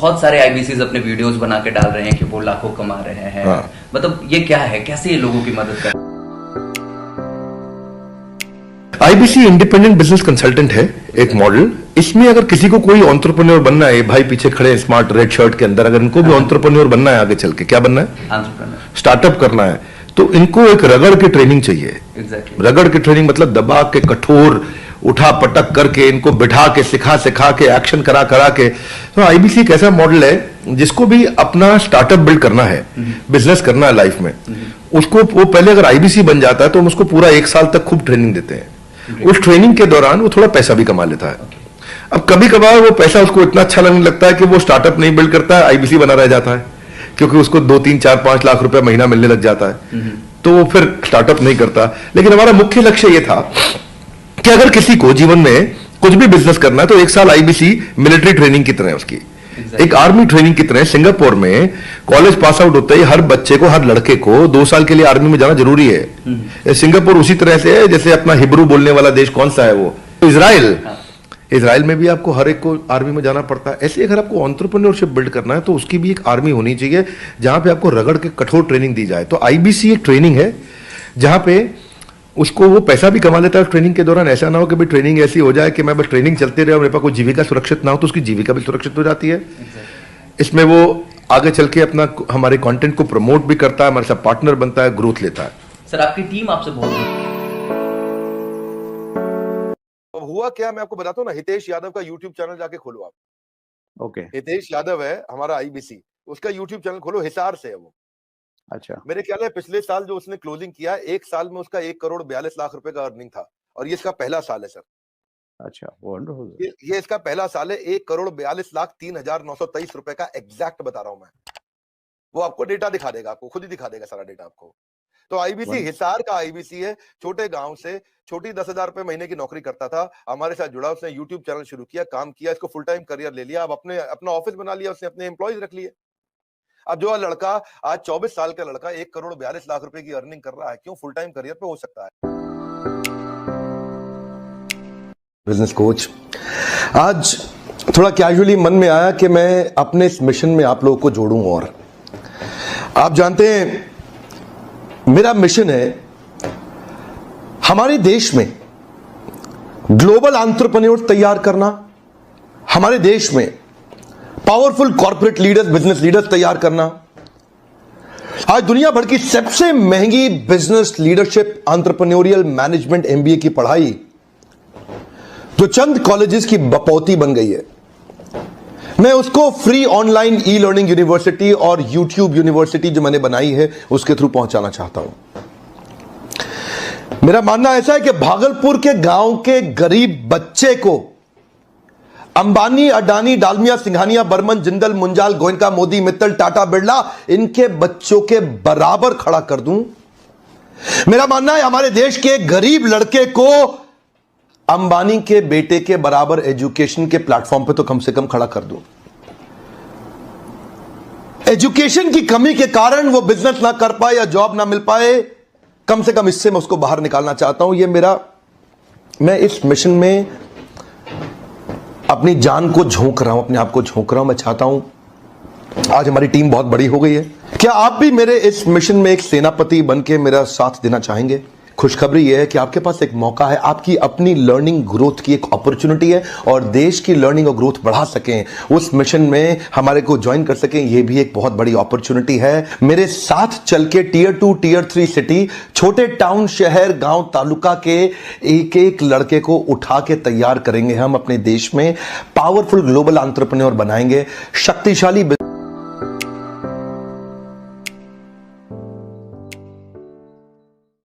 बहुत सारे आईबीसीज अपने वीडियोस बना के डाल रहे हैं कि वो लाखों कमा रहे हैं। हाँ। मतलब ये क्या है, कैसे ये लोगों की मदद कर? आईबीसी इंडिपेंडेंट बिजनेस कंसल्टेंट है एक मॉडल। इसमें अगर किसी को कोई एंटरप्रेन्योर बनना है, भाई पीछे खड़े हैं स्मार्ट रेड शर्ट के अंदर, अगर इनको भी एंटरप्रेन्योर बनना है, आगे चल के क्या बनना है, एंटरप्रेन्योर, स्टार्टअप करना है, तो इनको एक रगड़ की ट्रेनिंग चाहिए। एग्जैक्टली। रगड़ की ट्रेनिंग मतलब दबा के, कठोर उठा पटक करके, इनको बिठा के, सिखा के, एक्शन करा के। तो आईबीसी एक ऐसा मॉडल है जिसको भी अपना स्टार्टअप बिल्ड करना है, बिजनेस करना है लाइफ में, उसको वो पहले अगर आईबीसी बन जाता है तो हम उसको पूरा 1 साल तक खूब ट्रेनिंग देते हैं। उस ट्रेनिंग के दौरान वो थोड़ा पैसा भी कमा लेता है। अब कभी कभार वो पैसा उसको इतना अच्छा लगने लगता है कि वो स्टार्टअप नहीं बिल्ड करता है, आईबीसी बना रह जाता है, क्योंकि उसको 2, 3, 4, 5 लाख रुपए महीना मिलने लग जाता है, तो वो फिर स्टार्टअप नहीं करता। लेकिन हमारा मुख्य लक्ष्य ये था कि अगर किसी को जीवन में कुछ भी बिजनेस करना है तो 1 साल आईबीसी मिलिट्री ट्रेनिंग की तरह है उसकी, एक आर्मी ट्रेनिंग की तरह। सिंगापुर में कॉलेज पास आउट होते ही हर बच्चे को, हर लड़के को 2 साल के लिए आर्मी में जाना जरूरी है। सिंगापुर उसी तरह से है जैसे अपना हिब्रू बोलने वाला देश कौन सा है वो, इजराइल। इजराइल में भी आपको हर एक को आर्मी में जाना पड़ता है। ऐसे अगर आपको एंटरप्रेन्योरशिप बिल्ड करना है तो उसकी भी एक आर्मी होनी चाहिए जहां पे आपको रगड़ के कठोर ट्रेनिंग दी जाए। तो आईबीसी एक ट्रेनिंग है जहां पे उसको वो पैसा भी कमा लेता है ट्रेनिंग के दौरान। ऐसा ना हो कि भाई ट्रेनिंग ऐसी हो जाए कि मैं बस ट्रेनिंग चलते रहे और मेरे पास कोई जीविका सुरक्षित ना हो, तो उसकी जीविका भी सुरक्षित हो जाती है। इसमें वो आगे चल के अपना हमारे कंटेंट को प्रमोट भी करता है, हमारे साथ पार्टनर बनता है, ग्रोथ लेता है। सर आपकी टीम आपसे बहुत हुआ क्या, मैं आपको बताता हूँ ना, हितेश यादव का यूट्यूब चैनल जाके खोलो आप। ओके। हितेश यादव है हमारा आईबीसी, उसका यूट्यूब चैनल खोलो, हिसार से है वो। अच्छा। मेरे ख्याल है पिछले साल जो उसने क्लोजिंग किया, 1 साल में उसका 1 करोड़ 42 लाख रुपए का अर्निंग था, और ये इसका पहला साल है सर। अच्छा, वंडरफुल। ये इसका पहला साल है। 1 करोड़ 42 लाख 3,923 रुपए का एग्जैक्ट बता रहा हूं मैं। वो आपको डेटा दिखा देगा, आपको खुद ही दिखा देगा सारा डेटा आपको। तो आईबीसी हिसार का आईबीसी है, छोटे गांव से, छोटी 10,000 रुपए महीने की नौकरी करता था, हमारे साथ जुड़ा, उसने यूट्यूब चैनल शुरू किया, काम किया, इसको फुल टाइम करियर ले लिया, अब अपना ऑफिस बना लिया, उसने अपने एम्प्लॉयज रख लिए। अब जो लड़का आज 24 साल का लड़का 1 करोड़ 42 लाख रुपए की अर्निंग कर रहा है, क्यों फुल टाइम करियर पे हो सकता है। बिजनेस कोच, आज थोड़ा कैजुअली मन में आया कि मैं अपने इस मिशन में आप लोगों को जोड़ूं। और आप जानते हैं मेरा मिशन है हमारे देश में ग्लोबल एंटरप्रेन्योर तैयार करना, हमारे देश में powerful corporate leaders, business leaders तैयार करना। आज दुनिया भर की सबसे महंगी business leadership entrepreneurial management MBA की पढ़ाई जो चंद कॉलेजेस की बपौती बन गई है, मैं उसको free online e learning university और यूट्यूब यूनिवर्सिटी जो मैंने बनाई है उसके थ्रू पहुंचाना चाहता हूं। मेरा मानना ऐसा है कि भागलपुर के गांव के गरीब बच्चे को अंबानी, अडानी, डालमिया, सिंघानिया, बर्मन, जिंदल, मुंजाल, गोयनका, मोदी, मित्तल, टाटा, बिरला, इनके बच्चों के बराबर खड़ा कर दूं। मेरा मानना है हमारे देश के गरीब लड़के को अंबानी के बेटे के बराबर एजुकेशन के प्लेटफॉर्म पे तो कम से कम खड़ा कर दूं। एजुकेशन की कमी के कारण वो बिजनेस ना कर पाए या जॉब ना मिल पाए, कम से कम इससे मैं उसको बाहर निकालना चाहता हूं। मैं इस मिशन में अपनी जान को झोंक रहा हूं, अपने आप को झोंक रहा हूं। मैं चाहता हूं, आज हमारी टीम बहुत बड़ी हो गई है, क्या आप भी मेरे इस मिशन में एक सेनापति बन के मेरा साथ देना चाहेंगे? खुशखबरी यह है कि आपके पास एक मौका है, आपकी अपनी लर्निंग ग्रोथ की एक अपॉर्चुनिटी है, और देश की लर्निंग और ग्रोथ बढ़ा सकें, उस मिशन में हमारे को ज्वाइन कर सकें, यह भी एक बहुत बड़ी अपॉर्चुनिटी है। मेरे साथ चल के टियर 2, टियर 3 सिटी, छोटे टाउन, शहर, गांव, तालुका के एक एक लड़के को उठा के तैयार करेंगे हम अपने देश में, पावरफुल ग्लोबल एंटरप्रेन्योर बनाएंगे, शक्तिशाली